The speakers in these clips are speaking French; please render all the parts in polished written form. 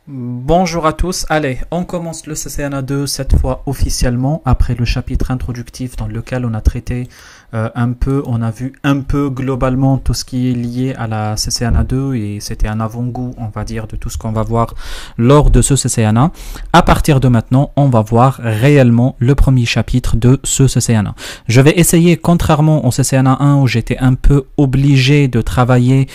Bonjour à tous, allez, on commence le CCNA2 cette fois officiellement après le chapitre introductif dans lequel on a traité on a vu un peu globalement tout ce qui est lié à la CCNA2 et c'était un avant-goût, on va dire, de tout ce qu'on va voir lors de ce CCNA. À partir de maintenant, on va voir réellement le premier chapitre de ce CCNA. Je vais essayer, contrairement au CCNA 1 où j'étais un peu obligé de travailler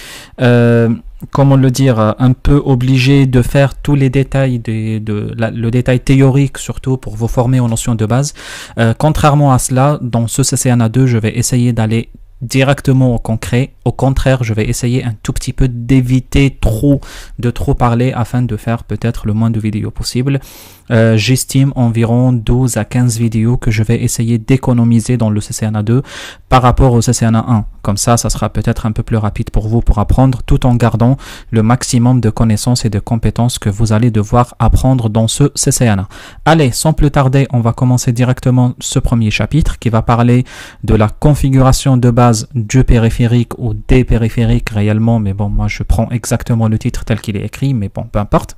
comment le dire, un peu obligé de faire tous les détails, le détail théorique surtout pour vous former aux notions de base. Contrairement à cela, dans ce CCNA2, je vais essayer d'aller directement au concret. Au contraire, je vais essayer un tout petit peu d'éviter de trop parler afin de faire peut-être le moins de vidéos possible. J'estime environ 12 à 15 vidéos que je vais essayer d'économiser dans le CCNA2 par rapport au CCNA 1. Comme ça sera peut-être un peu plus rapide pour vous pour apprendre tout en gardant le maximum de connaissances et de compétences que vous allez devoir apprendre dans ce CCNA. Allez, sans plus tarder, on va commencer directement ce premier chapitre qui va parler de la configuration de base du périphérique ou des périphériques réellement, mais bon, moi je prends exactement le titre tel qu'il est écrit, mais bon, peu importe.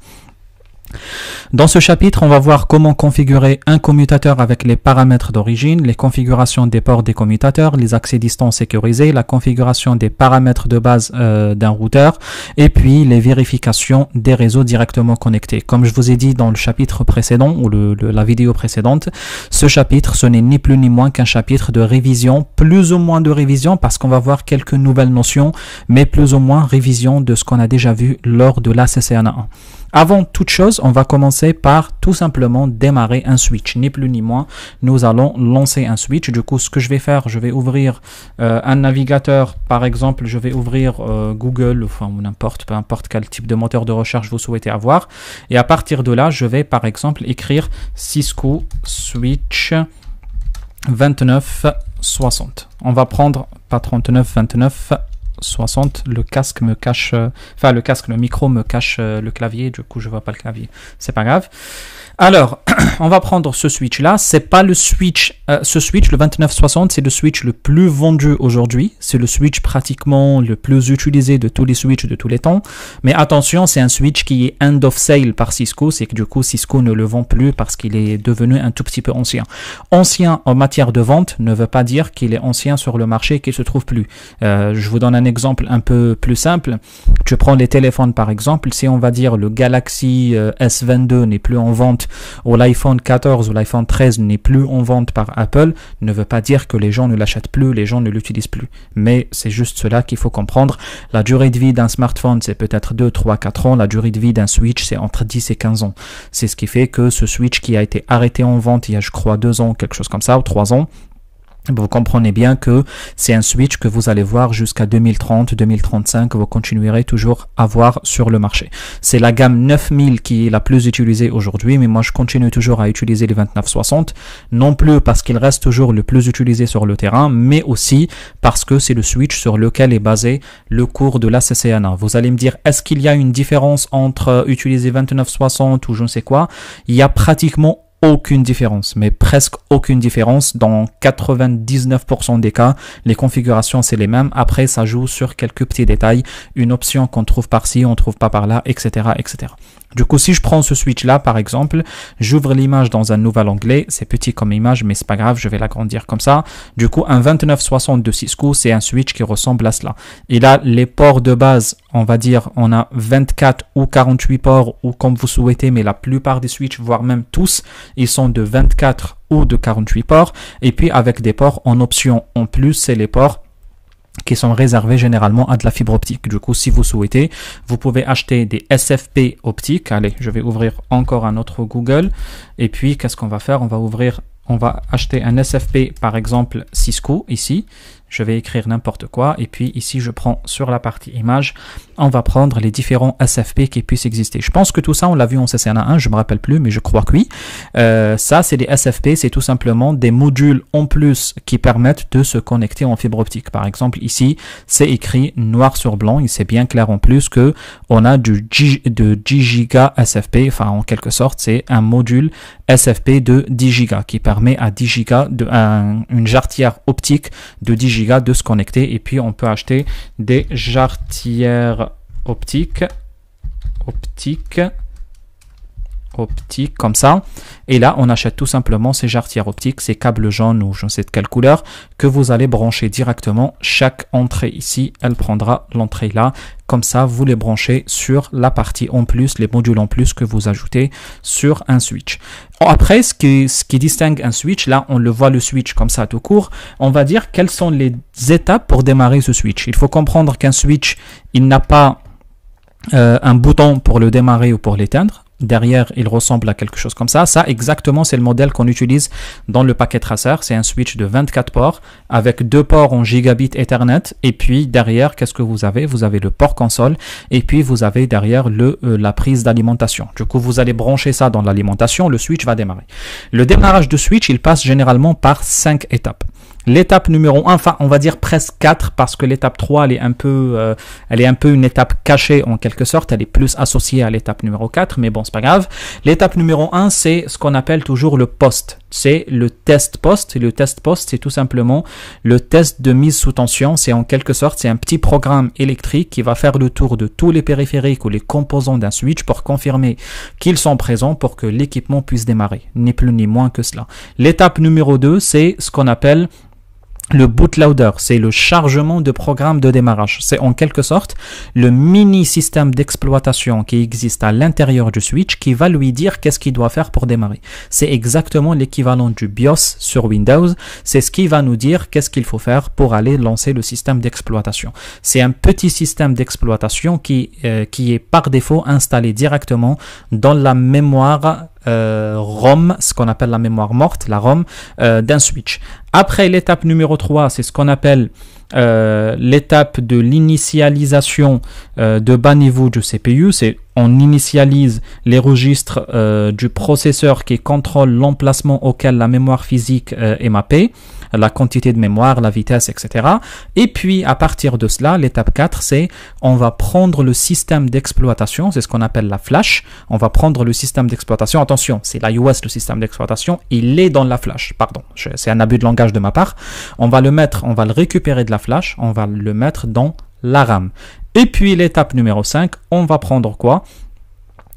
Dans ce chapitre, on va voir comment configurer un commutateur avec les paramètres d'origine, les configurations des ports des commutateurs, les accès distants sécurisés, la configuration des paramètres de base d'un routeur, et puis les vérifications des réseaux directement connectés. Comme je vous ai dit dans le chapitre précédent, ou la vidéo précédente, ce chapitre, ce n'est ni plus ni moins qu'un chapitre de révision, plus ou moins de révision, parce qu'on va voir quelques nouvelles notions, mais plus ou moins révision de ce qu'on a déjà vu lors de la CCNA 1. Avant toute chose, on va commencer par tout simplement démarrer un switch, ni plus ni moins. Nous allons lancer un switch. Du coup, ce que je vais faire, je vais ouvrir un navigateur. Par exemple, je vais ouvrir Google, enfin n'importe, peu importe quel type de moteur de recherche vous souhaitez avoir. Et à partir de là, je vais par exemple écrire Cisco Switch 2960. On va prendre pas 39, 29. 60, le casque me cache, le micro me cache le clavier, du coup je vois pas le clavier, c'est pas grave. Alors, on va prendre ce switch là, c'est pas le switch, ce switch, le 2960, c'est le switch le plus vendu aujourd'hui, c'est le switch pratiquement le plus utilisé de tous les switches de tous les temps, mais attention, c'est un switch qui est end of sale par Cisco, c'est que du coup Cisco ne le vend plus parce qu'il est devenu un tout petit peu ancien. Ancien en matière de vente ne veut pas dire qu'il est ancien sur le marché et qu'il se trouve plus. Je vous donne un exemple un peu plus simple. Tu prends les téléphones par exemple, si on va dire le Galaxy S22 n'est plus en vente ou l'iPhone 14 ou l'iPhone 13 n'est plus en vente par Apple, ne veut pas dire que les gens ne l'achètent plus, les gens ne l'utilisent plus. Mais c'est juste cela qu'il faut comprendre. La durée de vie d'un smartphone, c'est peut-être 2, 3, 4 ans. La durée de vie d'un switch, c'est entre 10 et 15 ans. C'est ce qui fait que ce switch qui a été arrêté en vente il y a, je crois, 2 ans, quelque chose comme ça, ou 3 ans, vous comprenez bien que c'est un switch que vous allez voir jusqu'à 2030, 2035, vous continuerez toujours à voir sur le marché. C'est la gamme 9000 qui est la plus utilisée aujourd'hui, mais moi je continue toujours à utiliser les 2960, non plus parce qu'il reste toujours le plus utilisé sur le terrain, mais aussi parce que c'est le switch sur lequel est basé le cours de la CCNA. Vous allez me dire, est-ce qu'il y a une différence entre utiliser 2960 ou je ne sais quoi? Il y a pratiquement aucune différence, mais presque aucune différence. Dans 99% des cas, les configurations c'est les mêmes. Après, ça joue sur quelques petits détails, une option qu'on trouve par-ci, on trouve pas par-là, etc., etc. Du coup, si je prends ce switch-là, par exemple, j'ouvre l'image dans un nouvel onglet. C'est petit comme image, mais c'est pas grave, je vais l'agrandir comme ça. Du coup, un 2960 de Cisco, c'est un switch qui ressemble à cela. Et là, les ports de base, on va dire, on a 24 ou 48 ports, ou comme vous souhaitez, mais la plupart des switches, voire même tous, ils sont de 24 ou de 48 ports. Et puis, avec des ports en option en plus, c'est les ports qui sont réservés généralement à de la fibre optique. Du coup, si vous souhaitez, vous pouvez acheter des SFP optiques. Allez, je vais ouvrir encore un autre Google. Et puis, qu'est-ce qu'on va faire? On va acheter un SFP, par exemple, Cisco, ici. Je vais écrire n'importe quoi. Et puis, ici, je prends sur la partie image, on va prendre les différents SFP qui puissent exister. Je pense que tout ça, on l'a vu en CCNA 1, je ne me rappelle plus, mais je crois que oui. Ça, c'est des SFP, c'est tout simplement des modules en plus qui permettent de se connecter en fibre optique. Par exemple, ici, c'est écrit noir sur blanc, et c'est bien clair en plus que on a de 10 giga SFP, enfin, en quelque sorte, c'est un module SFP de 10 gigas qui permet à 10 gigas une jarretière optique de 10 gigas de se connecter. Et puis, on peut acheter des jarretières optiques optique comme ça. Et là, on achète tout simplement ces jarretières optiques, ces câbles jaunes ou je ne sais de quelle couleur que vous allez brancher directement. Chaque entrée ici, elle prendra l'entrée là. Comme ça, vous les branchez sur la partie en plus, les modules en plus que vous ajoutez sur un switch. Après, ce qui distingue un switch, là, on le voit le switch comme ça tout court. On va dire quelles sont les étapes pour démarrer ce switch. Il faut comprendre qu'un switch, il n'a pas un bouton pour le démarrer ou pour l'éteindre. Derrière, il ressemble à quelque chose comme ça. Ça, exactement, c'est le modèle qu'on utilise dans le paquet tracer. C'est un switch de 24 ports avec 2 ports en gigabit Ethernet. Et puis, derrière, qu'est-ce que vous avez? Vous avez le port console et puis vous avez derrière la prise d'alimentation. Du coup, vous allez brancher ça dans l'alimentation. Le switch va démarrer. Le démarrage de switch, il passe généralement par 5 étapes. L'étape numéro 1, enfin on va dire presque 4 parce que l'étape 3 elle est un peu une étape cachée en quelque sorte, elle est plus associée à l'étape numéro 4, mais bon c'est pas grave. L'étape numéro 1 c'est ce qu'on appelle toujours le post, c'est le test post, et le test post c'est tout simplement le test de mise sous tension, c'est en quelque sorte c'est un petit programme électrique qui va faire le tour de tous les périphériques ou les composants d'un switch pour confirmer qu'ils sont présents pour que l'équipement puisse démarrer, ni plus ni moins que cela. L'étape numéro 2 c'est ce qu'on appelle le bootloader, c'est le chargement de programme de démarrage. C'est en quelque sorte le mini système d'exploitation qui existe à l'intérieur du switch qui va lui dire qu'est-ce qu'il doit faire pour démarrer. C'est exactement l'équivalent du BIOS sur Windows. C'est ce qui va nous dire qu'est-ce qu'il faut faire pour aller lancer le système d'exploitation. C'est un petit système d'exploitation qui est par défaut installé directement dans la mémoire ROM, ce qu'on appelle la mémoire morte, la ROM d'un switch. Après l'étape numéro 3, c'est ce qu'on appelle l'étape de l'initialisation de bas niveau du CPU. C'est on initialise les registres du processeur qui contrôle l'emplacement auquel la mémoire physique est mappée, la quantité de mémoire, la vitesse, etc. Et puis, à partir de cela, l'étape 4, c'est on va prendre le système d'exploitation, c'est ce qu'on appelle la flash. On va prendre le système d'exploitation. Attention, c'est l'iOS, le système d'exploitation. Il est dans la flash. Pardon, c'est un abus de langage de ma part. On va le récupérer de la flash, on va le mettre dans la RAM. Et puis, l'étape numéro 5, on va prendre quoi?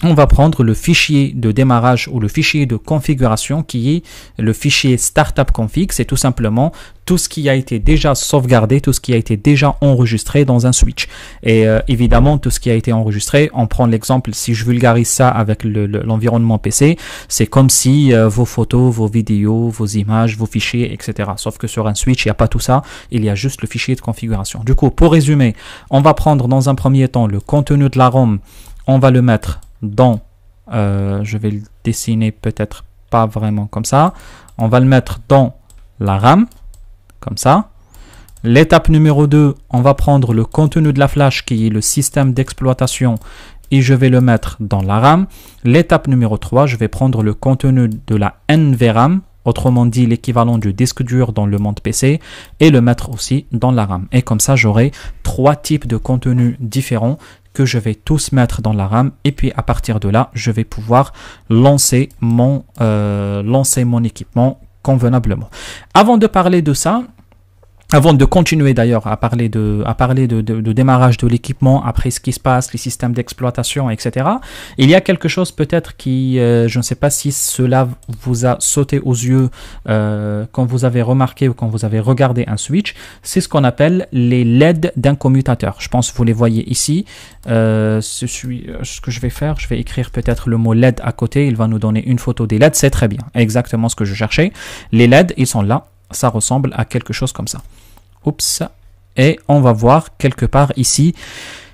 On va prendre le fichier de démarrage ou le fichier de configuration qui est le fichier startup config. C'est tout simplement tout ce qui a été déjà sauvegardé, tout ce qui a été déjà enregistré dans un switch. Et évidemment, tout ce qui a été enregistré, on prend l'exemple, si je vulgarise ça avec l'environnement PC, c'est comme si vos photos, vos vidéos, vos images, vos fichiers, etc. Sauf que sur un switch, il n'y a pas tout ça, il y a juste le fichier de configuration. Du coup, pour résumer, on va prendre dans un premier temps le contenu de la ROM, on va le mettre dans, je vais le dessiner peut-être pas vraiment comme ça, on va le mettre dans la RAM, comme ça. L'étape numéro 2, on va prendre le contenu de la flash qui est le système d'exploitation et je vais le mettre dans la RAM. L'étape numéro 3, je vais prendre le contenu de la NVRAM, autrement dit l'équivalent du disque dur dans le monde PC, et le mettre aussi dans la RAM. Et comme ça, j'aurai 3 types de contenus différents que je vais tous mettre dans la RAM, et puis à partir de là, je vais pouvoir lancer mon équipement convenablement. Avant de parler de ça, avant de continuer d'ailleurs à parler de démarrage de l'équipement, après ce qui se passe, les systèmes d'exploitation, etc. Il y a quelque chose peut-être qui, je ne sais pas si cela vous a sauté aux yeux quand vous avez remarqué ou quand vous avez regardé un switch, c'est ce qu'on appelle les LED d'un commutateur. Je pense que vous les voyez ici. Ce que je vais faire, je vais écrire peut-être le mot LED à côté, il va nous donner une photo des LED, c'est très bien, exactement ce que je cherchais. Les LED, ils sont là, ça ressemble à quelque chose comme ça. Oups, et on va voir quelque part ici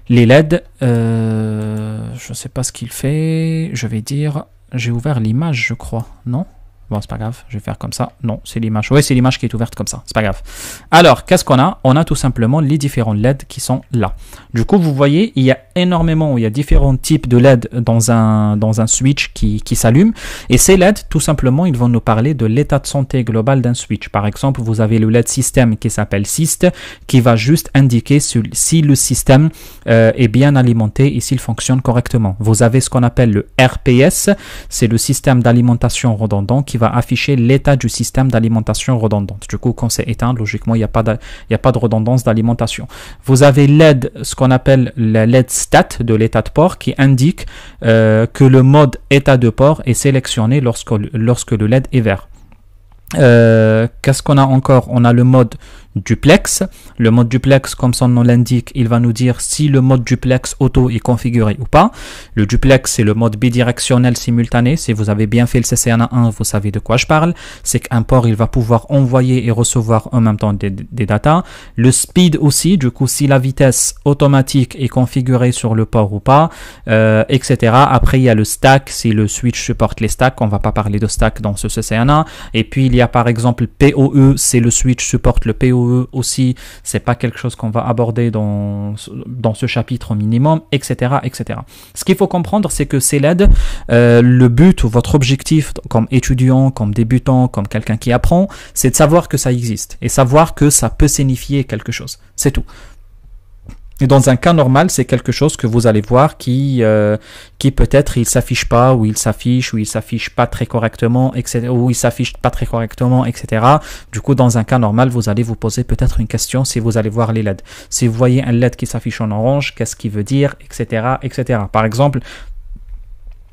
les LED, je ne sais pas ce qu'il fait, je vais dire, j'ai ouvert l'image je crois, non? Bon, c'est pas grave, je vais faire comme ça. Non, c'est l'image. Oui, c'est l'image qui est ouverte comme ça. C'est pas grave. Alors, qu'est-ce qu'on a? On a tout simplement les différents LED qui sont là. Du coup, vous voyez, il y a énormément, il y a différents types de LED dans un switch qui s'allume. Et ces LED, tout simplement, ils vont nous parler de l'état de santé global d'un switch. Par exemple, vous avez le LED système qui s'appelle SYST, qui va juste indiquer si le système est bien alimenté et s'il fonctionne correctement. Vous avez ce qu'on appelle le RPS, c'est le système d'alimentation redondant qui va afficher l'état du système d'alimentation redondante. Du coup, quand c'est éteint, logiquement, il n'y a pas de redondance d'alimentation. Vous avez LED, ce qu'on appelle la LED stat de l'état de port, qui indique que le mode état de port est sélectionné lorsque le LED est vert. Qu'est-ce qu'on a encore? On a le mode duplex. Le mode duplex, comme son nom l'indique, il va nous dire si le mode duplex auto est configuré ou pas. Le duplex, c'est le mode bidirectionnel simultané. Si vous avez bien fait le CCNA1, vous savez de quoi je parle. C'est qu'un port, il va pouvoir envoyer et recevoir en même temps des datas. Le speed aussi, du coup, si la vitesse automatique est configurée sur le port ou pas, etc. Après, il y a le stack, si le switch supporte les stacks. On va pas parler de stack dans ce CCNA. Et puis, il y a par exemple PoE, c'est le switch supporte le PoE aussi, c'est pas quelque chose qu'on va aborder dans ce chapitre au minimum, etc., etc. Ce qu'il faut comprendre, c'est que ces LED, le but ou votre objectif comme étudiant, comme débutant, comme quelqu'un qui apprend, c'est de savoir que ça existe et savoir que ça peut signifier quelque chose. C'est tout. Et dans un cas normal, c'est quelque chose que vous allez voir qui peut-être il s'affiche pas, ou il s'affiche pas très correctement, etc., ou il s'affiche pas très correctement, etc. Du coup, dans un cas normal, vous allez vous poser peut-être une question si vous allez voir les LED. Si vous voyez un LED qui s'affiche en orange, qu'est-ce qu'il veut dire, etc., etc. Par exemple,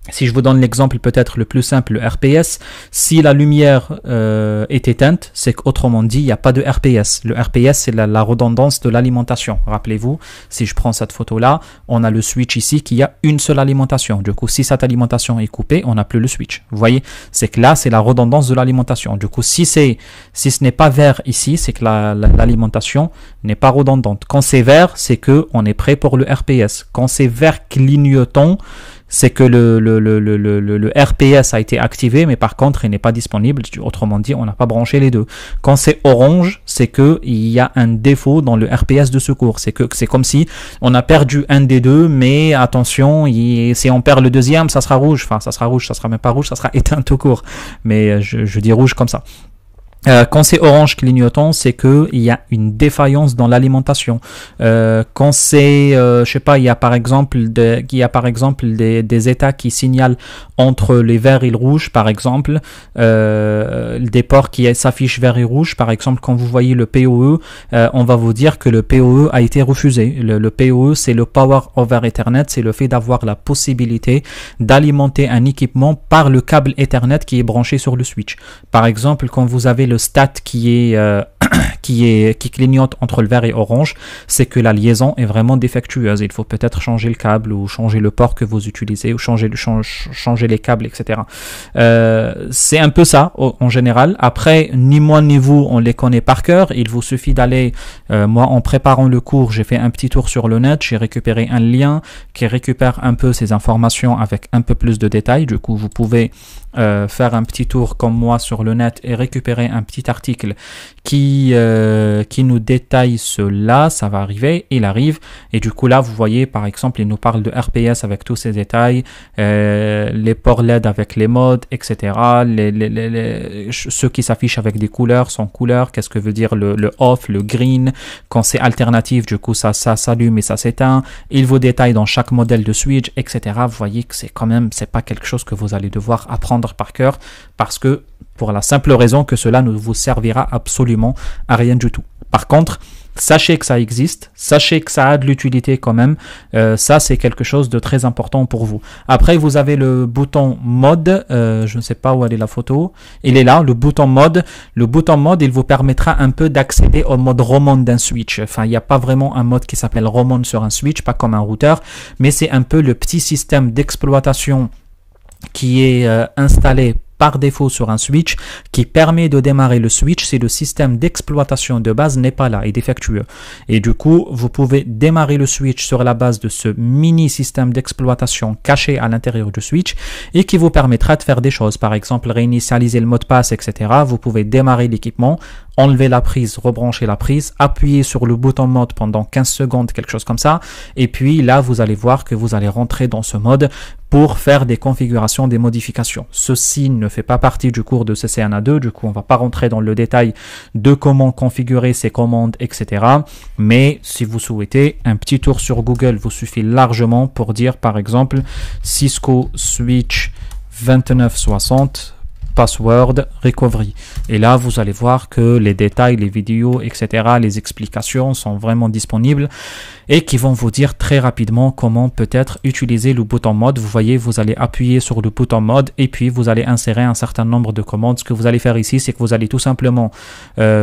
si je vous donne l'exemple peut-être le plus simple, le RPS, si la lumière est éteinte, c'est qu'autrement dit, il n'y a pas de RPS. Le RPS, c'est la redondance de l'alimentation. Rappelez-vous, si je prends cette photo-là, on a le switch ici qui a une seule alimentation. Du coup, si cette alimentation est coupée, on n'a plus le switch. Vous voyez, c'est que là, c'est la redondance de l'alimentation. Du coup, si ce n'est pas vert ici, c'est que l'alimentation n'est pas redondante. Quand c'est vert, c'est que on est prêt pour le RPS. Quand c'est vert clignotant, c'est que le RPS a été activé, mais par contre, il n'est pas disponible. Autrement dit, on n'a pas branché les deux. Quand c'est orange, c'est qu'il y a un défaut dans le RPS de secours. C'est comme si on a perdu un des deux, mais attention, si on perd le deuxième, ça sera rouge. Enfin, ça sera rouge, ça sera même pas rouge, ça sera éteint tout court. Mais je dis rouge comme ça. Quand c'est orange clignotant, c'est que il y a une défaillance dans l'alimentation. Quand c'est, je sais pas, il y a par exemple des états qui signalent entre les verts et le rouge, par exemple, des ports qui s'affichent vert et rouge. Par exemple, quand vous voyez le PoE, on va vous dire que le PoE a été refusé. Le PoE, c'est le Power over Ethernet, c'est le fait d'avoir la possibilité d'alimenter un équipement par le câble Ethernet qui est branché sur le switch. Par exemple, quand vous avez le stat qui clignote entre le vert et orange, c'est que la liaison est vraiment défectueuse. Il faut peut-être changer le câble ou changer le port que vous utilisez ou changer les câbles, etc. C'est un peu ça en général. Après, ni moi ni vous, on les connaît par cœur. Il vous suffit d'aller, moi en préparant le cours, j'ai fait un petit tour sur le net, j'ai récupéré un lien qui récupère un peu ces informations avec un peu plus de détails. Du coup, vous pouvez faire un petit tour comme moi sur le net et récupérer un petit article qui nous détaille cela. Ça va arriver, il arrive, et du coup là vous voyez par exemple il nous parle de RPS avec tous ces détails, les ports LED avec les modes, etc. Ceux qui s'affichent avec des couleurs sans couleurs, qu'est-ce que veut dire le off, le green, quand c'est alternatif, du coup ça s'allume et ça s'éteint. Il vous détaille dans chaque modèle de switch, etc. Vous voyez que c'est pas quelque chose que vous allez devoir apprendre par cœur, parce que pour la simple raison que cela ne vous servira absolument à rien du tout. Par contre, sachez que ça existe, sachez que ça a de l'utilité quand même, ça c'est quelque chose de très important pour vous. Après vous avez le bouton mode, je ne sais pas où elle est la photo, il est là, le bouton mode. Le bouton mode, il vous permettra un peu d'accéder au mode Roman d'un switch. Enfin, il n'y a pas vraiment un mode qui s'appelle Roman sur un switch, pas comme un routeur, mais c'est un peu le petit système d'exploitation qui est installé par défaut sur un switch, qui permet de démarrer le switch si le système d'exploitation de base n'est pas là, est défectueux. Et du coup, vous pouvez démarrer le switch sur la base de ce mini système d'exploitation caché à l'intérieur du switch et qui vous permettra de faire des choses. Par exemple, réinitialiser le mot de passe, etc. Vous pouvez démarrer l'équipement, enlever la prise, rebrancher la prise, appuyer sur le bouton mode pendant 15 secondes, quelque chose comme ça. Et puis là, vous allez voir que vous allez rentrer dans ce mode pour faire des configurations, des modifications. Ceci ne fait pas partie du cours de CCNA2, du coup on va pas rentrer dans le détail de comment configurer ces commandes, etc. Mais si vous souhaitez, un petit tour sur Google vous suffit largement pour dire par exemple Cisco Switch 2960 Password Recovery. Et là, vous allez voir que les détails, les vidéos, etc., les explications sont vraiment disponibles et qui vont vous dire très rapidement comment peut-être utiliser le bouton mode. Vous voyez, vous allez appuyer sur le bouton mode et puis vous allez insérer un certain nombre de commandes. Ce que vous allez faire ici, c'est que vous allez tout simplement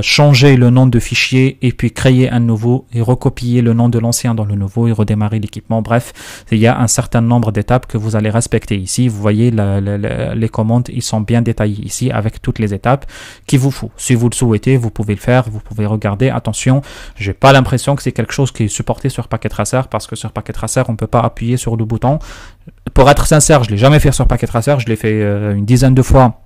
changer le nom de fichier et puis créer un nouveau et recopier le nom de l'ancien dans le nouveau et redémarrer l'équipement. Bref, il y a un certain nombre d'étapes que vous allez respecter ici. Vous voyez, les commandes, ils sont bien détaillés ici avec toutes les étapes qu'il vous faut. Si vous le souhaitez, vous pouvez le faire, vous pouvez regarder. Attention, j'ai pas l'impression que c'est quelque chose qui est supporté sur Packet Tracer, parce que sur Packet Tracer, on peut pas appuyer sur le bouton. Pour être sincère, je l'ai jamais fait sur Packet Tracer, je l'ai fait une dizaine de fois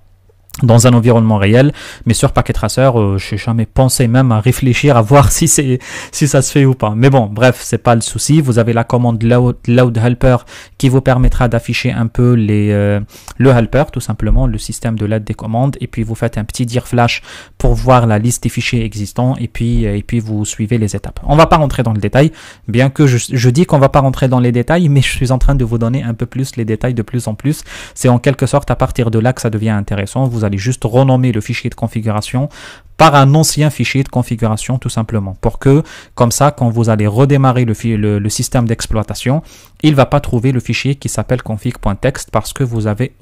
dans un environnement réel, mais sur Packet Tracer, je n'ai jamais pensé même à réfléchir à voir si ça se fait ou pas. Mais bon, bref, c'est pas le souci. Vous avez la commande load helper qui vous permettra d'afficher un peu le helper, tout simplement, le système de l'aide des commandes, et puis vous faites un petit dir flash pour voir la liste des fichiers existants, et puis vous suivez les étapes. On va pas rentrer dans le détail, bien que je dis qu'on va pas rentrer dans les détails, mais je suis en train de vous donner un peu plus les détails de plus en plus. C'est en quelque sorte à partir de là que ça devient intéressant. Vous allez juste renommer le fichier de configuration par un ancien fichier de configuration, tout simplement, pour que, comme ça, quand vous allez redémarrer le système d'exploitation, il ne va pas trouver le fichier qui s'appelle config.txt parce que vous l'avez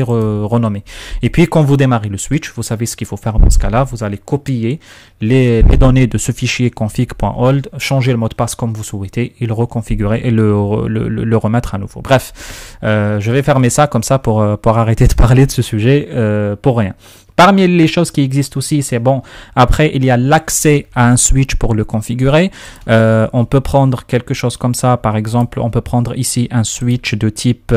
renommé. Et puis, quand vous démarrez le switch, vous savez ce qu'il faut faire dans ce cas-là. Vous allez copier les données de ce fichier config.hold, changer le mot de passe comme vous souhaitez, et le reconfigurer et le remettre à nouveau. Bref, je vais fermer ça comme ça pour arrêter de parler de ce sujet pour rien. Parmi les choses qui existent aussi, c'est bon, après il y a l'accès à un switch pour le configurer. On peut prendre quelque chose comme ça, par exemple, on peut prendre ici un switch de type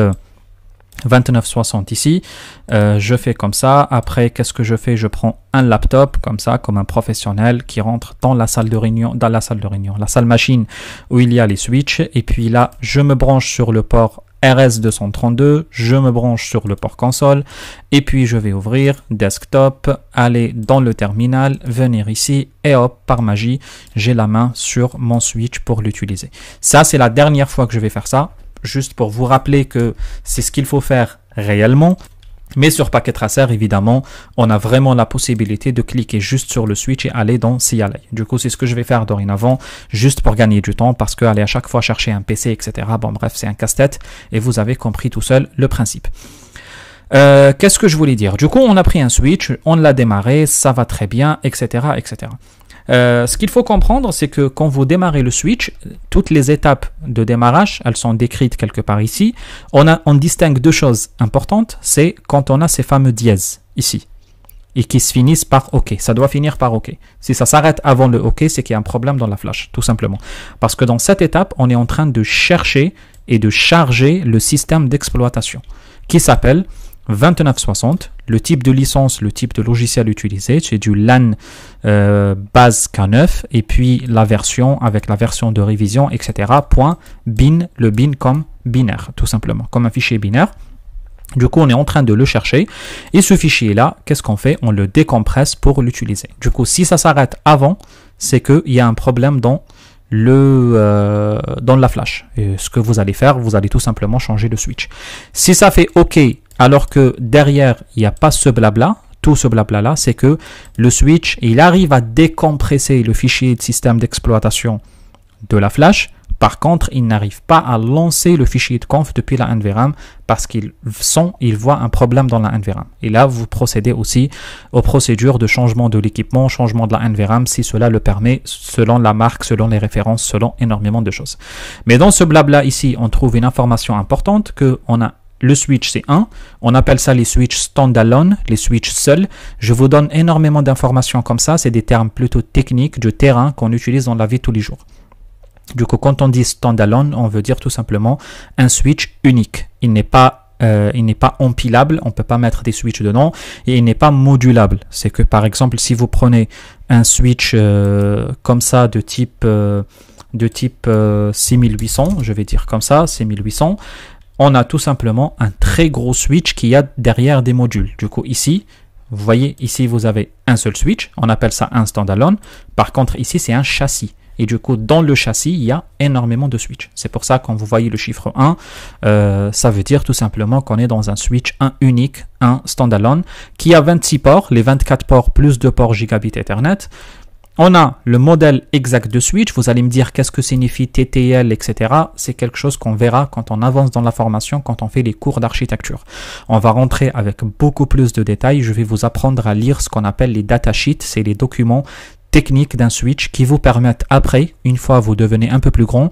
2960 ici. Je fais comme ça. Après, qu'est-ce que je fais? Je prends un laptop comme ça, comme un professionnel qui rentre dans la salle de réunion, la salle machine où il y a les switches. Et puis là, je me branche sur le port RS232, je me branche sur le port console et puis je vais ouvrir desktop, aller dans le terminal, venir ici et hop, par magie, j'ai la main sur mon switch pour l'utiliser. Ça, c'est la dernière fois que je vais faire ça, juste pour vous rappeler que c'est ce qu'il faut faire réellement. Mais sur Packet Tracer, évidemment, on a vraiment la possibilité de cliquer juste sur le switch et aller dans CLI. Du coup, c'est ce que je vais faire dorénavant, juste pour gagner du temps, parce qu'aller à chaque fois chercher un PC, etc., bon bref, c'est un casse-tête, et vous avez compris tout seul le principe. Qu'est-ce que je voulais dire? Du coup, on a pris un switch, on l'a démarré, ça va très bien, etc., etc. Ce qu'il faut comprendre, c'est que quand vous démarrez le switch, toutes les étapes de démarrage, elles sont décrites quelque part ici. On distingue deux choses importantes, c'est quand on a ces fameux dièses ici et qui se finissent par OK. Ça doit finir par OK. Si ça s'arrête avant le OK, c'est qu'il y a un problème dans la flash, tout simplement. Parce que dans cette étape, on est en train de chercher et de charger le système d'exploitation qui s'appelle 2960, le type de licence, le type de logiciel utilisé, c'est du LAN base K9, et puis la version avec la version de révision, etc. .bin, le bin comme binaire, tout simplement, comme un fichier binaire. Du coup, on est en train de le chercher, et ce fichier-là, qu'est-ce qu'on fait? On le décompresse pour l'utiliser. Du coup, si ça s'arrête avant, c'est qu'il y a un problème dans la flash. Et ce que vous allez faire, vous allez tout simplement changer le switch. Si ça fait OK, alors que derrière, il n'y a pas ce blabla, tout ce blabla là, c'est que le switch, il arrive à décompresser le fichier de système d'exploitation de la flash. Par contre, il n'arrive pas à lancer le fichier de conf depuis la NVRAM parce qu'il voit un problème dans la NVRAM. Et là, vous procédez aussi aux procédures de changement de l'équipement, changement de la NVRAM si cela le permet, selon la marque, selon les références, selon énormément de choses. Mais dans ce blabla ici, on trouve une information importante que on a le switch, c'est 1. On appelle ça les switches standalone, les switches seuls. Je vous donne énormément d'informations comme ça. C'est des termes plutôt techniques, de terrain qu'on utilise dans la vie de tous les jours. Du coup, quand on dit standalone, on veut dire tout simplement un switch unique. Il n'est pas empilable, on ne peut pas mettre des switches dedans, et il n'est pas modulable. C'est que par exemple, si vous prenez un switch comme ça de type 6800, je vais dire comme ça, 6800, on a tout simplement un très gros switch qui a derrière des modules. Du coup, ici, vous voyez, ici, vous avez un seul switch. On appelle ça un standalone. Par contre, ici, c'est un châssis. Et du coup, dans le châssis, il y a énormément de switches. C'est pour ça, quand vous voyez le chiffre 1, ça veut dire tout simplement qu'on est dans un switch, un unique, un standalone, qui a 26 ports, les 24 ports plus 2 ports gigabit Ethernet. On a le modèle exact de switch. Vous allez me dire qu'est-ce que signifie TTL, etc. C'est quelque chose qu'on verra quand on avance dans la formation, quand on fait les cours d'architecture. On va rentrer avec beaucoup plus de détails. Je vais vous apprendre à lire ce qu'on appelle les datasheets. C'est les documents techniques d'un switch qui vous permettent après, une fois vous devenez un peu plus grand,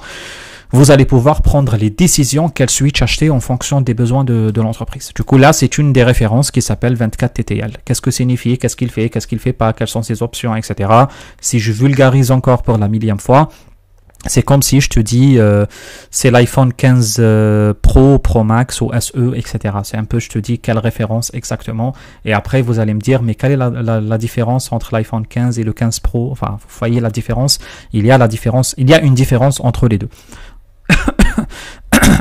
vous allez pouvoir prendre les décisions quel switch acheter en fonction des besoins de l'entreprise. Du coup, là, c'est une des références qui s'appelle 24 TTL. Qu'est-ce que signifie, qu'est-ce qu'il fait pas, quelles sont ses options, etc. Si je vulgarise encore pour la millième fois, c'est comme si je te dis c'est l'iPhone 15 Pro, Pro Max ou SE, etc. C'est un peu, je te dis quelle référence exactement. Et après, vous allez me dire, mais quelle est la différence entre l'iPhone 15 et le 15 Pro? Enfin, vous voyez la différence. Il y a une différence entre les deux.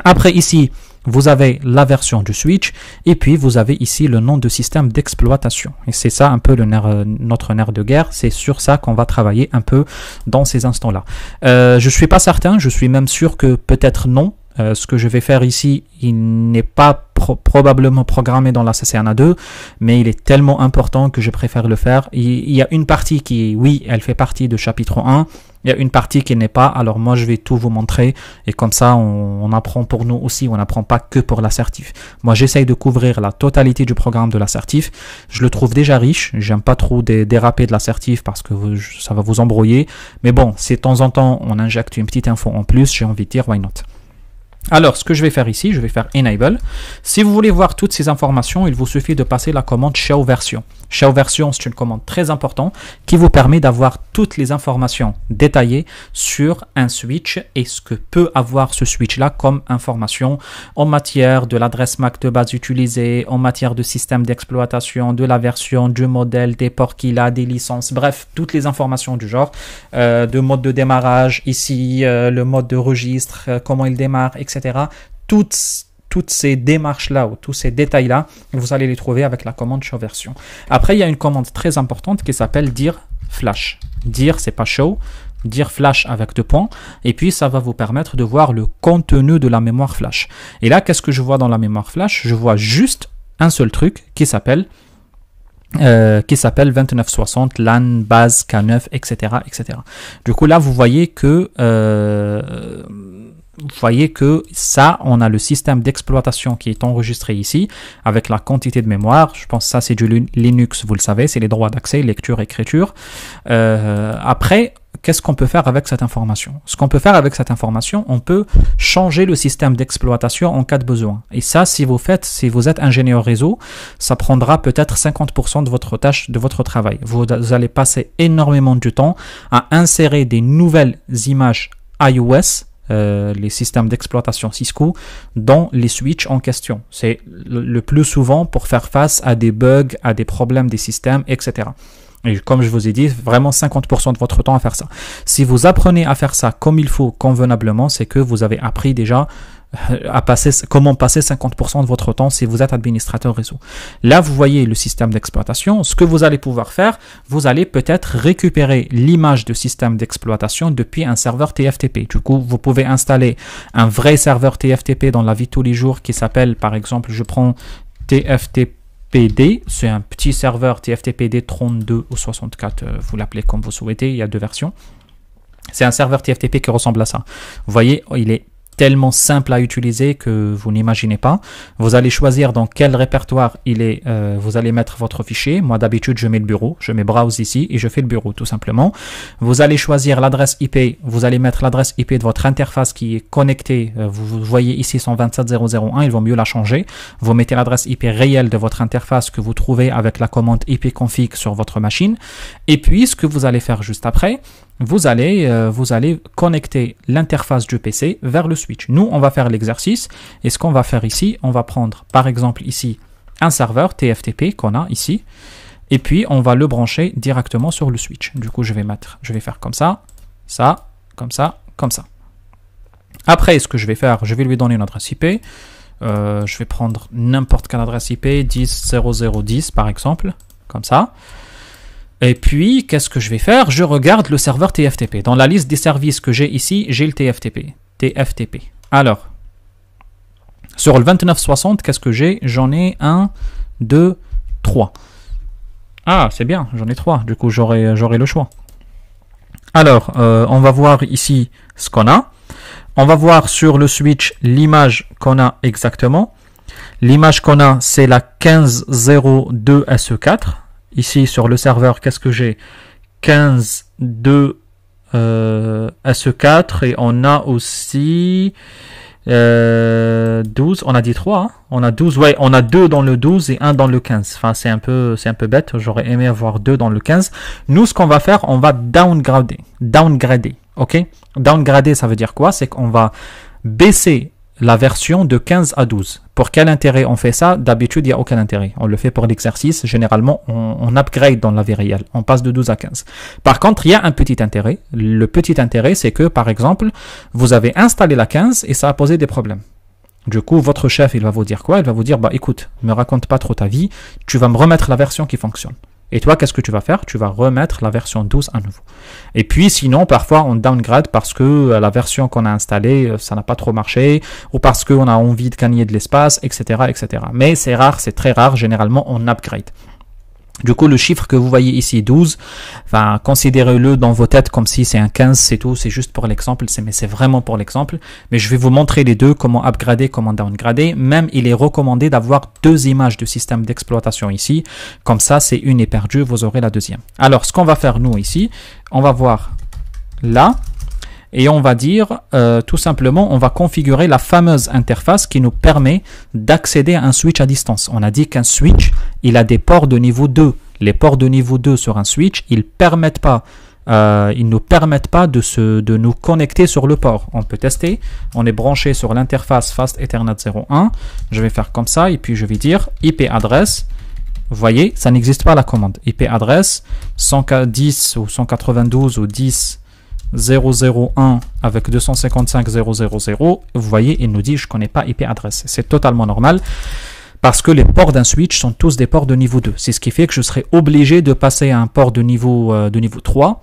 Après ici, vous avez la version du switch et puis vous avez ici le nom de système d'exploitation. Et c'est ça un peu notre nerf de guerre. C'est sur ça qu'on va travailler un peu dans ces instants-là. Je suis pas certain, je suis même sûr que peut-être non. Ce que je vais faire ici, il n'est pas probablement programmé dans la CCNA2, mais il est tellement important que je préfère le faire. Il y a une partie qui, oui, elle fait partie de chapitre 1. Il y a une partie qui n'est pas, alors moi je vais tout vous montrer et comme ça on apprend pour nous aussi, on n'apprend pas que pour l'assertif. Moi j'essaye de couvrir la totalité du programme de l'assertif, je le trouve déjà riche, j'aime pas trop déraper de l'assertif parce que ça va vous embrouiller, mais bon, si de temps en temps on injecte une petite info en plus, j'ai envie de dire why not. Alors, ce que je vais faire ici, je vais faire Enable. Si vous voulez voir toutes ces informations, il vous suffit de passer la commande Show Version. Show Version, c'est une commande très importante qui vous permet d'avoir toutes les informations détaillées sur un switch et ce que peut avoir ce switch-là comme information en matière de l'adresse MAC de base utilisée, en matière de système d'exploitation, de la version, du modèle, des ports qu'il a, des licences, bref, toutes les informations du genre, de mode de démarrage, ici, le mode de registre, comment il démarre, etc. Toutes ces démarches-là ou tous ces détails-là, vous allez les trouver avec la commande show version. Après, il y a une commande très importante qui s'appelle dir flash. Dir, c'est pas show. Dir flash avec 2 points. Et puis, ça va vous permettre de voir le contenu de la mémoire flash. Et là, qu'est-ce que je vois dans la mémoire flash? Je vois juste un seul truc qui s'appelle 2960 LAN base K9, etc., etc. Du coup, là, vous voyez que ça, on a le système d'exploitation qui est enregistré ici avec la quantité de mémoire. Je pense que ça, c'est du Linux, vous le savez, c'est les droits d'accès, lecture, écriture. Après, qu'est-ce qu'on peut faire avec cette information? Ce qu'on peut faire avec cette information, on peut changer le système d'exploitation en cas de besoin. Et ça, si vous êtes ingénieur réseau, ça prendra peut-être 50% de votre tâche, de votre travail. Vous allez passer énormément de temps à insérer des nouvelles images iOS, les systèmes d'exploitation Cisco, dans les switches en question. C'est le plus souvent pour faire face à des bugs, à des problèmes des systèmes, etc. Et comme je vous ai dit, vraiment 50% de votre temps à faire ça. Si vous apprenez à faire ça comme il faut, convenablement, c'est que vous avez appris déjà comment passer 50% de votre temps si vous êtes administrateur réseau. Là, vous voyez le système d'exploitation. Ce que vous allez pouvoir faire, vous allez peut-être récupérer l'image de système d'exploitation depuis un serveur TFTP. Du coup, vous pouvez installer un vrai serveur TFTP dans la vie de tous les jours qui s'appelle, par exemple, je prends TFTPD. C'est un petit serveur TFTPD 32 ou 64, vous l'appelez comme vous souhaitez, il y a 2 versions. C'est un serveur TFTP qui ressemble à ça. Vous voyez, il est tellement simple à utiliser que vous n'imaginez pas. Vous allez choisir dans quel répertoire il est, vous allez mettre votre fichier. Moi d'habitude je mets le bureau, je mets browse ici et je fais le bureau tout simplement. Vous allez choisir l'adresse IP, vous allez mettre l'adresse IP de votre interface qui est connectée, vous voyez ici 127.0.0.1, il vaut mieux la changer. Vous mettez l'adresse IP réelle de votre interface que vous trouvez avec la commande ipconfig sur votre machine. Et puis ce que vous allez faire juste après, vous allez connecter l'interface du PC vers le switch. Nous, on va faire l'exercice. Et ce qu'on va faire ici, on va prendre par exemple ici un serveur TFTP qu'on a ici. Et puis, on va le brancher directement sur le switch. Du coup, je vais faire comme ça, ça, comme ça, comme ça. Après, ce que je vais faire, je vais lui donner une adresse IP. Je vais prendre n'importe quelle adresse IP, 10.00.10 par exemple, comme ça. Et puis, qu'est-ce que je vais faire? Je regarde le serveur TFTP. Dans la liste des services que j'ai ici, j'ai le TFTP. TFTP. Alors, sur le 2960, qu'est-ce que j'ai? J'en ai 1, 2, 3. Ah, c'est bien, j'en ai 3. Du coup, j'aurai le choix. Alors, on va voir ici ce qu'on a. On va voir sur le switch l'image qu'on a exactement. L'image qu'on a, c'est la 1502 SE4. Ici, sur le serveur, qu'est-ce que j'ai? 15.2 SE4. Et on a aussi 12. On a dit 3. Hein, on a 12. Ouais, on a 2 dans le 12 et 1 dans le 15. Enfin, c'est un peu bête. J'aurais aimé avoir 2 dans le 15. Nous, ce qu'on va faire, on va downgrader. Ok? Downgrader, ça veut dire quoi? C'est qu'on va baisser la version de 15 à 12. Pour quel intérêt on fait ça? D'habitude, il n'y a aucun intérêt. On le fait pour l'exercice. Généralement, on upgrade dans la vie réelle. On passe de 12 à 15. Par contre, il y a un petit intérêt. Le petit intérêt, c'est que, par exemple, vous avez installé la 15 et ça a posé des problèmes. Du coup, votre chef, il va vous dire quoi? Il va vous dire, bah écoute, me raconte pas trop ta vie. Tu vas me remettre la version qui fonctionne. Et toi, qu'est-ce que tu vas faire? Tu vas remettre la version 12 à nouveau. Et puis, sinon, parfois, on downgrade parce que la version qu'on a installée, ça n'a pas trop marché, ou parce qu'on a envie de gagner de l'espace, etc., etc. Mais c'est rare, c'est très rare. Généralement, on upgrade. Du coup, le chiffre que vous voyez ici, 12, enfin, considérez-le dans vos têtes comme si c'est un 15, c'est tout, c'est juste pour l'exemple, mais c'est vraiment pour l'exemple. Mais je vais vous montrer les deux, comment upgrader, comment downgrader. Même, il est recommandé d'avoir 2 images de système d'exploitation ici. Comme ça, c'est une est perdue, vous aurez la deuxième. Alors, ce qu'on va faire, nous, ici, on va voir là. Et on va dire, tout simplement, on va configurer la fameuse interface qui nous permet d'accéder à un switch à distance. On a dit qu'un switch, il a des ports de niveau 2. Les ports de niveau 2 sur un switch, ils ne permettent pas de nous connecter sur le port. On peut tester. On est branché sur l'interface Fast Ethernet 01. Je vais faire comme ça et puis je vais dire IP adresse. Vous voyez, ça n'existe pas la commande. IP adresse 110 ou 192 ou 10 001 avec 255.0.0.0, vous voyez, il nous dit je ne connais pas IP adresse. C'est totalement normal parce que les ports d'un switch sont tous des ports de niveau 2. C'est ce qui fait que je serai obligé de passer à un port de niveau 3.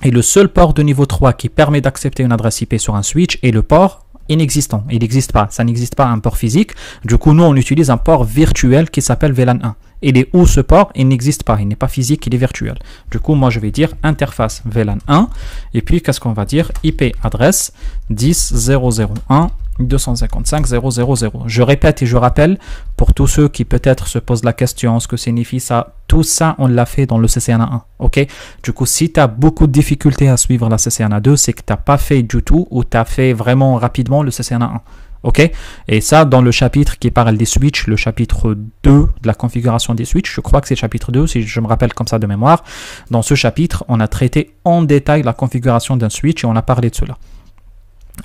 Et le seul port de niveau 3 qui permet d'accepter une adresse IP sur un switch est le port inexistant. Il n'existe pas. Ça n'existe pas un port physique. Du coup, nous, on utilise un port virtuel qui s'appelle VLAN 1. Il est où ce port? Il n'existe pas. Il n'est pas physique, il est virtuel. Du coup, moi, je vais dire interface VLAN 1. Et puis, qu'est-ce qu'on va dire? IP adresse 10.0.0.1 255.0.0.0. Je répète et je rappelle pour tous ceux qui peut-être se posent la question ce que signifie ça. Tout ça, on l'a fait dans le CCNA 1. Ok? Du coup, si tu as beaucoup de difficultés à suivre la CCNA 2, c'est que tu n'as pas fait du tout ou tu as fait vraiment rapidement le CCNA 1. Ok? Et ça, dans le chapitre qui parle des switches, le chapitre 2 de la configuration des switches, je crois que c'est le chapitre 2, si je me rappelle comme ça de mémoire. Dans ce chapitre, on a traité en détail la configuration d'un switch et on a parlé de cela.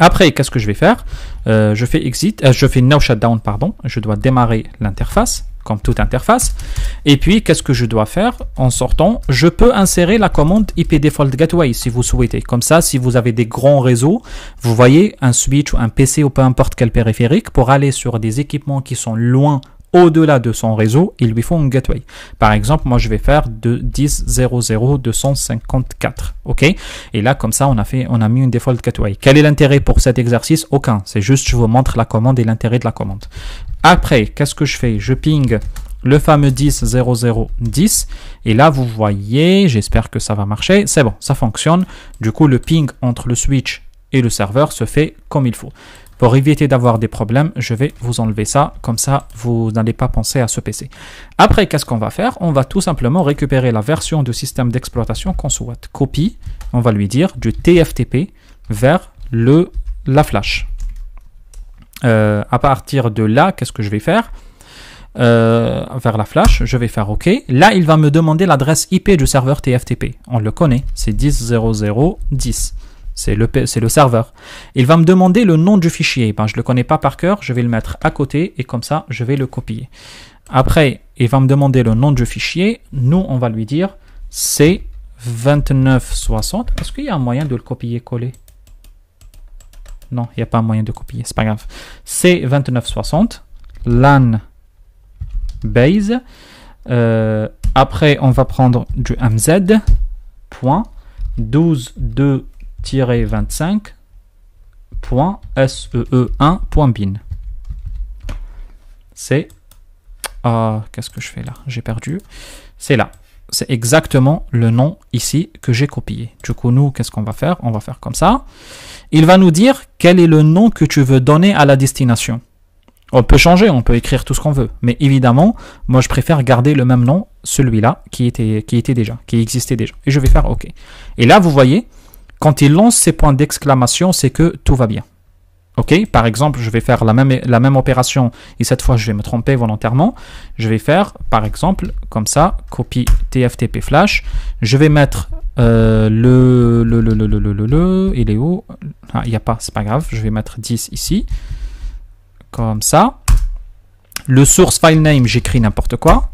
Après, qu'est-ce que je vais faire? Je fais no shutdown, pardon. Je dois démarrer l'interface, comme toute interface. Et puis, qu'est-ce que je dois faire? En sortant, je peux insérer la commande IP Default Gateway si vous souhaitez. Comme ça, si vous avez des grands réseaux, vous voyez un switch ou un PC ou peu importe quel périphérique, pour aller sur des équipements qui sont loin au-delà de son réseau, il lui faut un gateway. Par exemple, moi je vais faire de 10.0.0.254. Ok? Et là, comme ça, on a mis une default gateway. Quel est l'intérêt pour cet exercice? Aucun. C'est juste, je vous montre la commande et l'intérêt de la commande. Après, qu'est-ce que je fais? Je ping le fameux 10.0.0.10. Et là, vous voyez, j'espère que ça va marcher. C'est bon, ça fonctionne. Du coup, le ping entre le switch et le serveur se fait comme il faut. Pour éviter d'avoir des problèmes, je vais vous enlever ça, comme ça vous n'allez pas penser à ce PC. Après, qu'est-ce qu'on va faire? On va tout simplement récupérer la version de système d'exploitation qu'on souhaite. Copie, on va lui dire du TFTP vers la flash. À partir de là, qu'est-ce que je vais faire? Vers la flash, je vais faire OK. Là, il va me demander l'adresse IP du serveur TFTP. On le connaît, c'est 10.0.0.10. C'est le serveur. Il va me demander le nom du fichier. Ben, je ne le connais pas par cœur. Je vais le mettre à côté et comme ça, je vais le copier. Après, il va me demander le nom du fichier. Nous, on va lui dire c'est 2960. Est-ce qu'il y a un moyen de le copier-coller? Non, il n'y a pas un moyen de copier. C'est pas grave. C'est 2960. LAN base. Après, on va prendre du MZ, point, 12.2-25.see1.bin. C'est... qu'est-ce que je fais là? J'ai perdu. C'est là. C'est exactement le nom ici que j'ai copié. Du coup, nous, qu'est-ce qu'on va faire? On va faire comme ça. Il va nous dire quel est le nom que tu veux donner à la destination. On peut changer, on peut écrire tout ce qu'on veut. Mais évidemment, moi, je préfère garder le même nom, celui-là, qui existait déjà. Et je vais faire OK. Et là, vous voyez, quand il lance ces points d'exclamation, c'est que tout va bien. OK, par exemple, je vais faire la même opération et cette fois, je vais me tromper volontairement. Je vais faire, par exemple, comme ça, copie TFTP flash. Je vais mettre il est où? Ah, il n'y a pas, c'est pas grave. Je vais mettre 10 ici. Comme ça. Le source file name, j'écris n'importe quoi.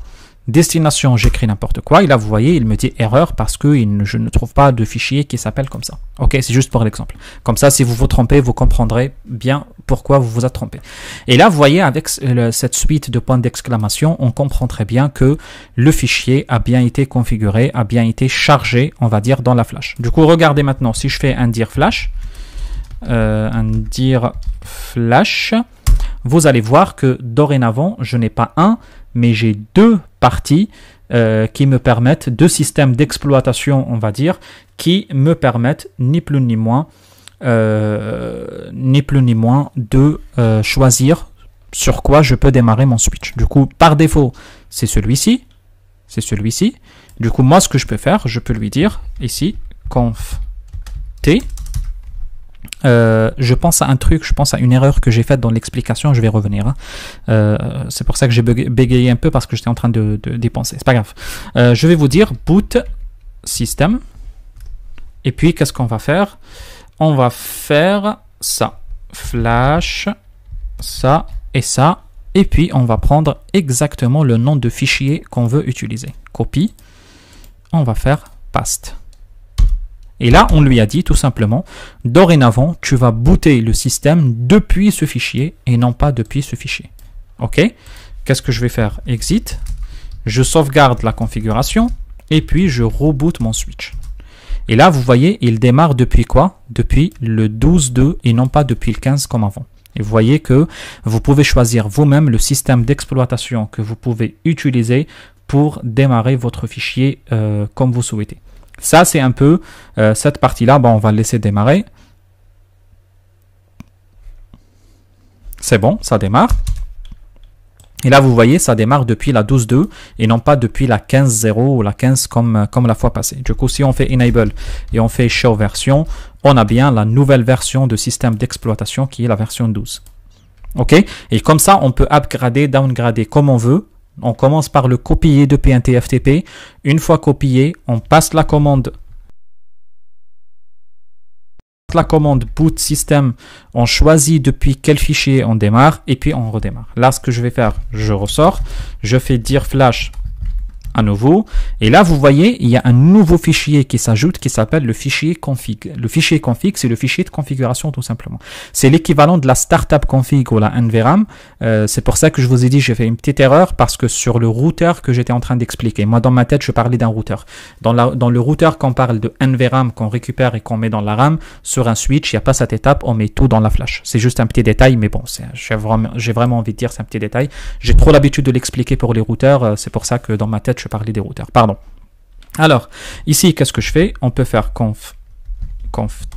Destination, j'écris n'importe quoi. Et là, vous voyez, il me dit erreur parce que je ne trouve pas de fichier qui s'appelle comme ça. Ok, c'est juste pour l'exemple. Comme ça, si vous vous trompez, vous comprendrez bien pourquoi vous vous êtes trompé. Et là, vous voyez, avec cette suite de points d'exclamation, on comprend très bien que le fichier a bien été configuré, a bien été chargé, on va dire, dans la flash. Du coup, regardez maintenant, si je fais un dir flash, vous allez voir que dorénavant, je n'ai pas un, mais j'ai deux parties qui me permettent, deux systèmes d'exploitation, on va dire, qui me permettent ni plus ni moins de choisir sur quoi je peux démarrer mon switch. Du coup, par défaut, c'est celui-ci. Du coup, moi, ce que je peux faire, je peux lui dire ici, conf t. Je pense à un truc, je pense à une erreur que j'ai faite dans l'explication, je vais revenir. C'est pour ça que j'ai bégayé un peu parce que j'étais en train de dépenser. C'est pas grave. Je vais vous dire boot system. Et puis, qu'est-ce qu'on va faire? On va faire ça. Flash, ça et ça. Et puis, on va prendre exactement le nom de fichier qu'on veut utiliser. Copie. On va faire paste. Et là, on lui a dit tout simplement, dorénavant, tu vas booter le système depuis ce fichier et non pas depuis ce fichier. OK? Qu'est-ce que je vais faire? Exit. Je sauvegarde la configuration et puis je reboot mon switch. Et là, vous voyez, il démarre depuis quoi? Depuis le 12.2 et non pas depuis le 15 comme avant. Et vous voyez que vous pouvez choisir vous-même le système d'exploitation que vous pouvez utiliser pour démarrer votre fichier comme vous souhaitez. Ça, c'est un peu cette partie-là. Bon, on va le laisser démarrer. C'est bon, ça démarre. Et là, vous voyez, ça démarre depuis la 12.2 et non pas depuis la 15.0 ou la 15 comme la fois passée. Du coup, si on fait Enable et on fait Show version, on a bien la nouvelle version de système d'exploitation qui est la version 12. OK? Et comme ça, on peut upgrader, downgrader comme on veut. On commence par le copier depuis un TFTP. Une fois copié, on passe la commande boot system, on choisit depuis quel fichier on démarre et puis on redémarre. Là, ce que je vais faire, je ressors, je fais dir flash à nouveau et là vous voyez il y a un nouveau fichier qui s'ajoute qui s'appelle le fichier config. Le fichier config, c'est le fichier de configuration tout simplement. C'est l'équivalent de la startup config ou la nvram. C'est pour ça que je vous ai dit j'ai fait une petite erreur parce que sur le routeur que j'étais en train d'expliquer, moi dans ma tête je parlais d'un routeur. Dans le routeur qu'on parle de nvram qu'on récupère et qu'on met dans la RAM, sur un switch il n'y a pas cette étape, on met tout dans la flash. C'est juste un petit détail mais bon, j'ai vraiment envie de dire c'est un petit détail. J'ai trop l'habitude de l'expliquer pour les routeurs, c'est pour ça que dans ma tête je parlais des routeurs, pardon. Alors, ici, qu'est-ce que je fais? On peut faire conf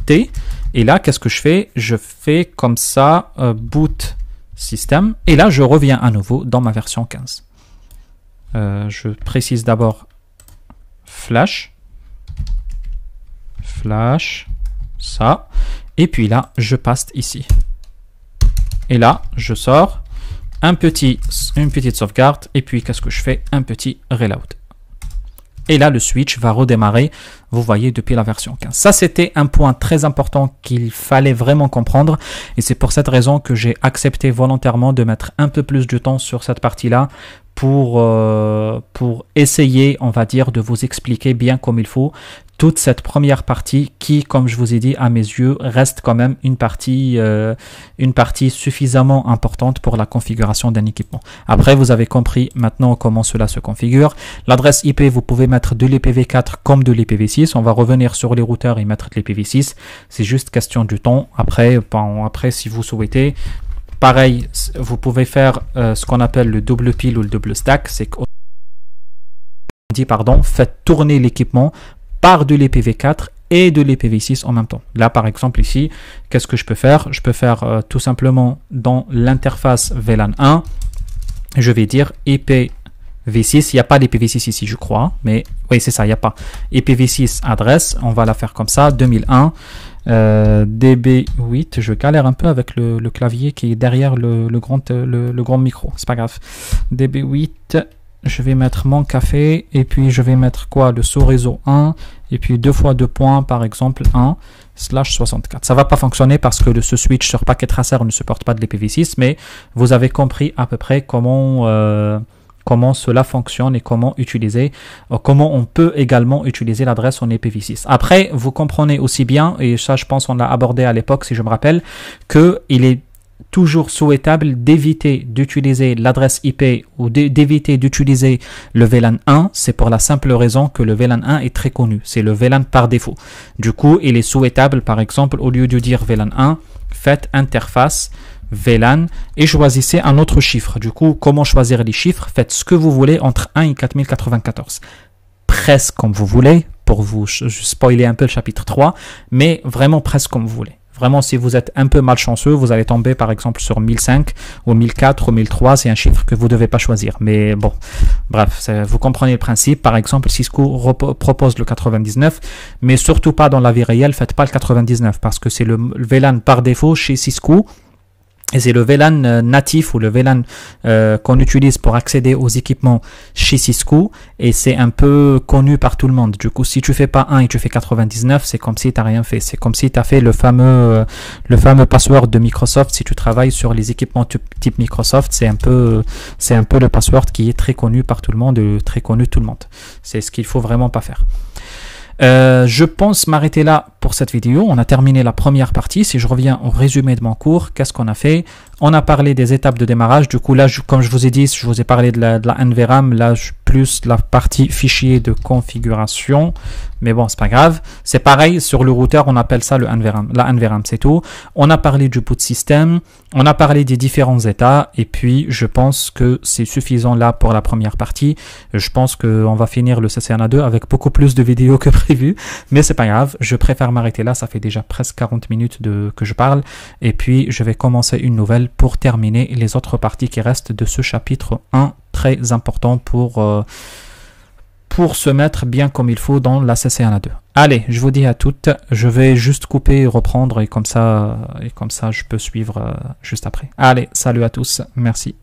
t, et là, qu'est-ce que je fais? Je fais comme ça, boot system, et là, je reviens à nouveau dans ma version 15. Je précise d'abord flash, ça, et puis là, je paste ici. Et là, je sors. Une petite sauvegarde, et puis qu'est-ce que je fais? Un petit reload. Et là, le switch va redémarrer, vous voyez, depuis la version 15. Ça, c'était un point très important qu'il fallait vraiment comprendre, et c'est pour cette raison que j'ai accepté volontairement de mettre un peu plus de temps sur cette partie-là pour essayer, on va dire, de vous expliquer bien comme il faut toute cette première partie qui, comme je vous ai dit, à mes yeux, reste quand même une partie suffisamment importante pour la configuration d'un équipement. Après, vous avez compris maintenant comment cela se configure. L'adresse IP, vous pouvez mettre de l'IPv4 comme de l'IPv6. On va revenir sur les routeurs et mettre de l'IPv6. C'est juste question du temps. Après, si vous souhaitez, pareil, vous pouvez faire ce qu'on appelle le double pile ou le double stack. C'est qu'on dit, faites tourner l'équipement par de l'IPv4 et de l'IPv6 en même temps. Là, par exemple, ici, qu'est-ce que je peux faire? Je peux faire tout simplement dans l'interface VLAN 1, je vais dire IPv6. Il n'y a pas d'IPv6 ici, je crois, mais oui, c'est ça, il n'y a pas. IPv6 adresse, on va la faire comme ça, 2001, DB8. Je galère un peu avec le clavier qui est derrière le grand micro, c'est pas grave. DB8. Je vais mettre mon café et puis je vais mettre quoi? Le sous-réseau 1 et puis 2 fois 2 points par exemple 1/64. Ça va pas fonctionner parce que ce switch sur packet tracer ne supporte pas de l'IPv6, mais vous avez compris à peu près comment cela fonctionne et comment on peut également utiliser l'adresse en IPv6. Après, vous comprenez aussi bien, et ça je pense on l'a abordé à l'époque si je me rappelle, que il est toujours souhaitable d'éviter d'utiliser l'adresse IP ou d'éviter d'utiliser le VLAN 1. C'est pour la simple raison que le VLAN 1 est très connu. C'est le VLAN par défaut. Du coup, il est souhaitable, par exemple, au lieu de dire VLAN 1, faites interface VLAN et choisissez un autre chiffre. Du coup, comment choisir les chiffres? Faites ce que vous voulez entre 1 et 4094. Presque comme vous voulez, pour vous spoiler un peu le chapitre 3, mais vraiment presque comme vous voulez. Vraiment, si vous êtes un peu malchanceux, vous allez tomber par exemple sur 1005 ou 1004 ou 1003. C'est un chiffre que vous ne devez pas choisir. Mais bon, bref, vous comprenez le principe. Par exemple, Cisco propose le 99, mais surtout pas dans la vie réelle. Faites pas le 99 parce que c'est le VLAN par défaut chez Cisco. Et c'est le VLAN natif ou le VLAN qu'on utilise pour accéder aux équipements chez Cisco. Et c'est un peu connu par tout le monde. Du coup, si tu fais pas 1 et tu fais 99, c'est comme si tu n'as rien fait. C'est comme si tu as fait le fameux password de Microsoft. Si tu travailles sur les équipements type Microsoft, c'est un peu le password qui est très connu par tout le monde et très connu de tout le monde. C'est ce qu'il faut vraiment pas faire. Je pense m'arrêter là pour cette vidéo. On a terminé la première partie. Si je reviens au résumé de mon cours, qu'est-ce qu'on a fait? On a parlé des étapes de démarrage. Du coup, là, comme je vous ai dit, je vous ai parlé de la NVRAM, là, plus la partie fichier de configuration. Mais bon, c'est pas grave. C'est pareil, sur le routeur, on appelle ça la NVRAM, c'est tout. On a parlé du boot system. On a parlé des différents états. Et puis, je pense que c'est suffisant là pour la première partie. Je pense qu'on va finir le CCNA2 avec beaucoup plus de vidéos que prévu. Mais c'est pas grave. Je préfère m'arrêter là. Ça fait déjà presque 40 minutes que je parle. Et puis, je vais commencer une nouvelle pour terminer les autres parties qui restent de ce chapitre 1, très important pour se mettre bien comme il faut dans la CCNA2. Allez, je vous dis à toutes, je vais juste couper et reprendre et comme ça je peux suivre juste après. Allez, salut à tous, merci.